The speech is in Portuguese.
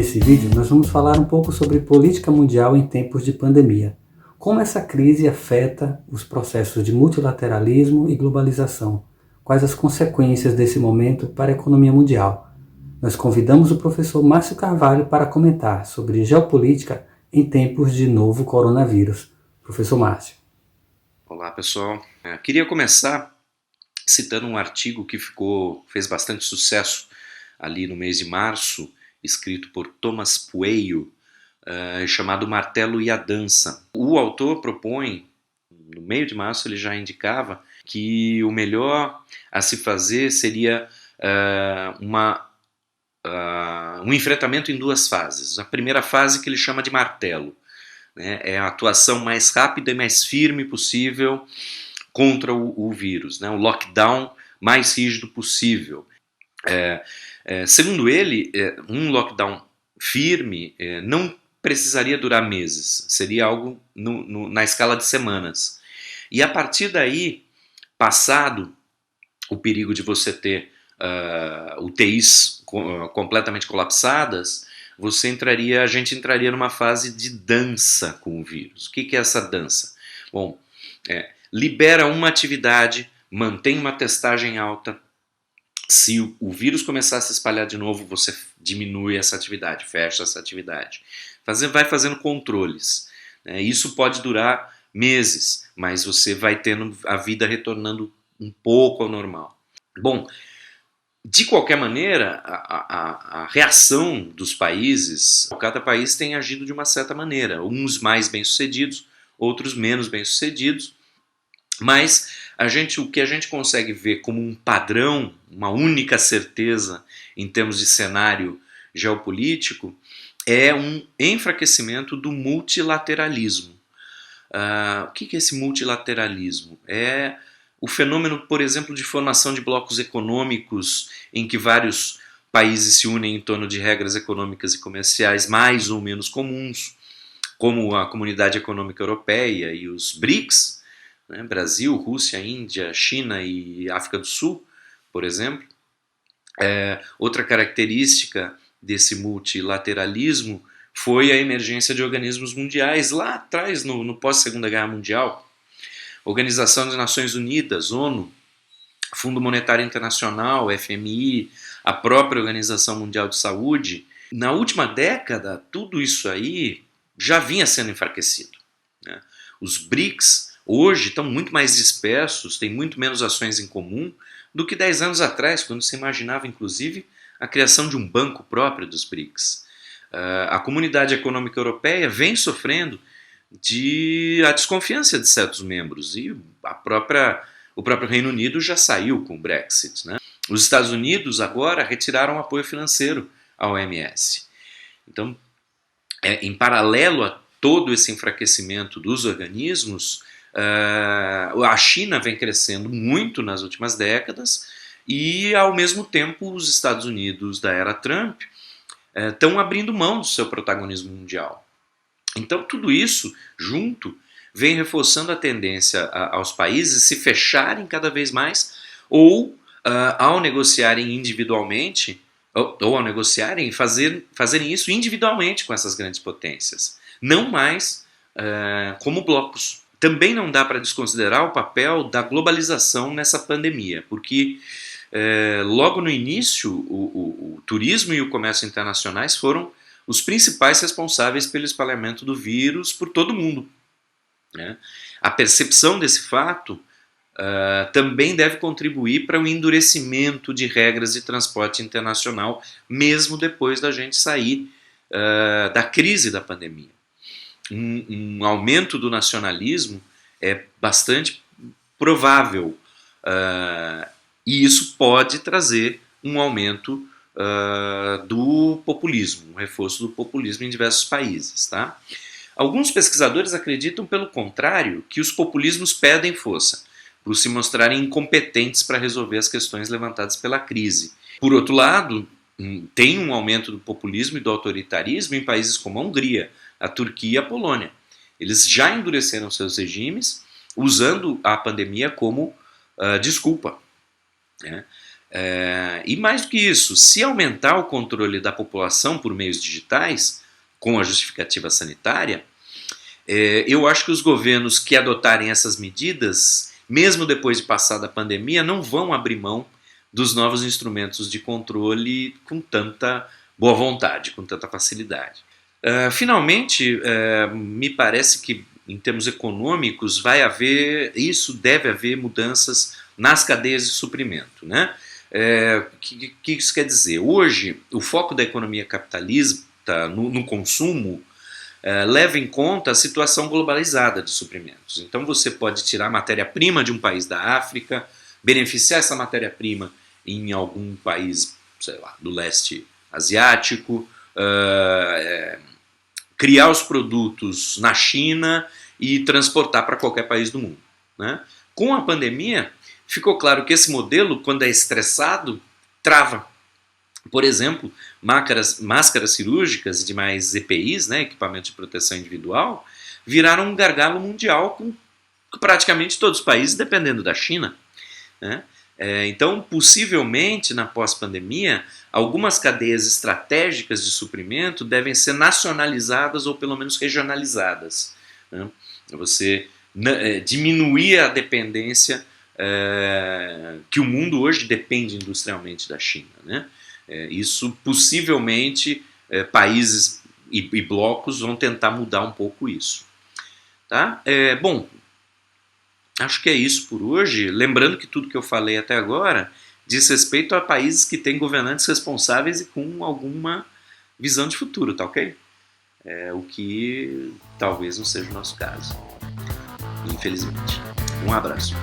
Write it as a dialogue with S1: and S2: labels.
S1: Nesse vídeo, nós vamos falar um pouco sobre política mundial em tempos de pandemia. Como essa crise afeta os processos de multilateralismo e globalização? Quais as consequências desse momento para a economia mundial? Nós convidamos o professor Márcio Carvalho para comentar sobre geopolítica em tempos de novo coronavírus. Professor Márcio.
S2: Olá, pessoal. Queria começar citando um artigo que fez bastante sucesso ali no mês de março, escrito por Thomas Pueyo, chamado Martelo e a Dança. O autor propõe, no meio de março ele já indicava que o melhor a se fazer seria um enfrentamento em duas fases. A primeira fase que ele chama de martelo, né, é a atuação mais rápida e mais firme possível contra o vírus, né, o lockdown mais rígido possível. Segundo ele, um lockdown firme não precisaria durar meses, seria algo na escala de semanas. E a partir daí, passado o perigo de você ter UTIs completamente colapsadas, a gente entraria numa fase de dança com o vírus. O que é essa dança? Bom, libera uma atividade, mantém uma testagem alta. Se o vírus começar a se espalhar de novo, você diminui essa atividade, fecha essa atividade. Vai fazendo controles. Isso pode durar meses, mas você vai tendo a vida retornando um pouco ao normal. Bom, de qualquer maneira, a reação dos países, cada país tem agido de uma certa maneira, uns mais bem-sucedidos, outros menos bem-sucedidos, mas o que a gente consegue ver como um padrão, uma única certeza em termos de cenário geopolítico, é um enfraquecimento do multilateralismo. O que é esse multilateralismo? É o fenômeno, por exemplo, de formação de blocos econômicos em que vários países se unem em torno de regras econômicas e comerciais mais ou menos comuns, como a Comunidade Econômica Europeia e os BRICS, né, Brasil, Rússia, Índia, China e África do Sul, por exemplo. Outra característica desse multilateralismo foi a emergência de organismos mundiais lá atrás, no pós-Segunda Guerra Mundial. Organização das Nações Unidas, ONU, Fundo Monetário Internacional, FMI, a própria Organização Mundial de Saúde. Na última década, tudo isso aí já vinha sendo enfraquecido, né? Os BRICS hoje estão muito mais dispersos, têm muito menos ações em comum do que 10 anos atrás, quando se imaginava, inclusive, a criação de um banco próprio dos BRICS. A Comunidade Econômica Europeia vem sofrendo a desconfiança de certos membros, e o próprio Reino Unido já saiu com o Brexit, né? Os Estados Unidos agora retiraram apoio financeiro à OMS. Então, em paralelo a todo esse enfraquecimento dos organismos, a China vem crescendo muito nas últimas décadas e, ao mesmo tempo, os Estados Unidos da era Trump estão abrindo mão do seu protagonismo mundial. Então, tudo isso junto vem reforçando a tendência aos países se fecharem cada vez mais ou, ao negociarem individualmente, ou ao negociarem, fazerem isso individualmente com essas grandes potências, não mais como blocos. Também não dá para desconsiderar o papel da globalização nessa pandemia, porque logo no início o turismo e o comércio internacionais foram os principais responsáveis pelo espalhamento do vírus por todo o mundo, né? A percepção desse fato também deve contribuir para o endurecimento de regras de transporte internacional, mesmo depois da gente sair da crise da pandemia. Um aumento do nacionalismo é bastante provável, e isso pode trazer um aumento do populismo, um reforço do populismo em diversos países, tá? Alguns pesquisadores acreditam, pelo contrário, que os populismos perdem força, por se mostrarem incompetentes para resolver as questões levantadas pela crise. Por outro lado, tem um aumento do populismo e do autoritarismo em países como a Hungria, a Turquia e a Polônia. Eles já endureceram seus regimes usando a pandemia como desculpa, né? E mais do que isso, se aumentar o controle da população por meios digitais, com a justificativa sanitária, eu acho que os governos que adotarem essas medidas, mesmo depois de passar da pandemia, não vão abrir mão dos novos instrumentos de controle com tanta boa vontade, com tanta facilidade. Finalmente, me parece que em termos econômicos deve haver mudanças nas cadeias de suprimento, né? Que isso quer dizer? Hoje, o foco da economia capitalista no consumo leva em conta a situação globalizada de suprimentos. Então você pode tirar matéria-prima de um país da África, beneficiar essa matéria-prima em algum país, sei lá, do leste asiático, criar os produtos na China e transportar para qualquer país do mundo, né? Com a pandemia, ficou claro que esse modelo, quando é estressado, trava. Por exemplo, máscaras cirúrgicas e demais EPIs, né, equipamento de proteção individual, viraram um gargalo mundial com praticamente todos os países, dependendo da China, né? Então, possivelmente, na pós-pandemia, algumas cadeias estratégicas de suprimento devem ser nacionalizadas ou pelo menos regionalizadas, né? Você diminuir a dependência que o mundo hoje depende industrialmente da China, né? Isso possivelmente países e blocos vão tentar mudar um pouco isso, tá? Bom, acho que é isso por hoje. Lembrando que tudo que eu falei até agora diz respeito a países que têm governantes responsáveis e com alguma visão de futuro, tá ok? O que talvez não seja o nosso caso, infelizmente. Um abraço.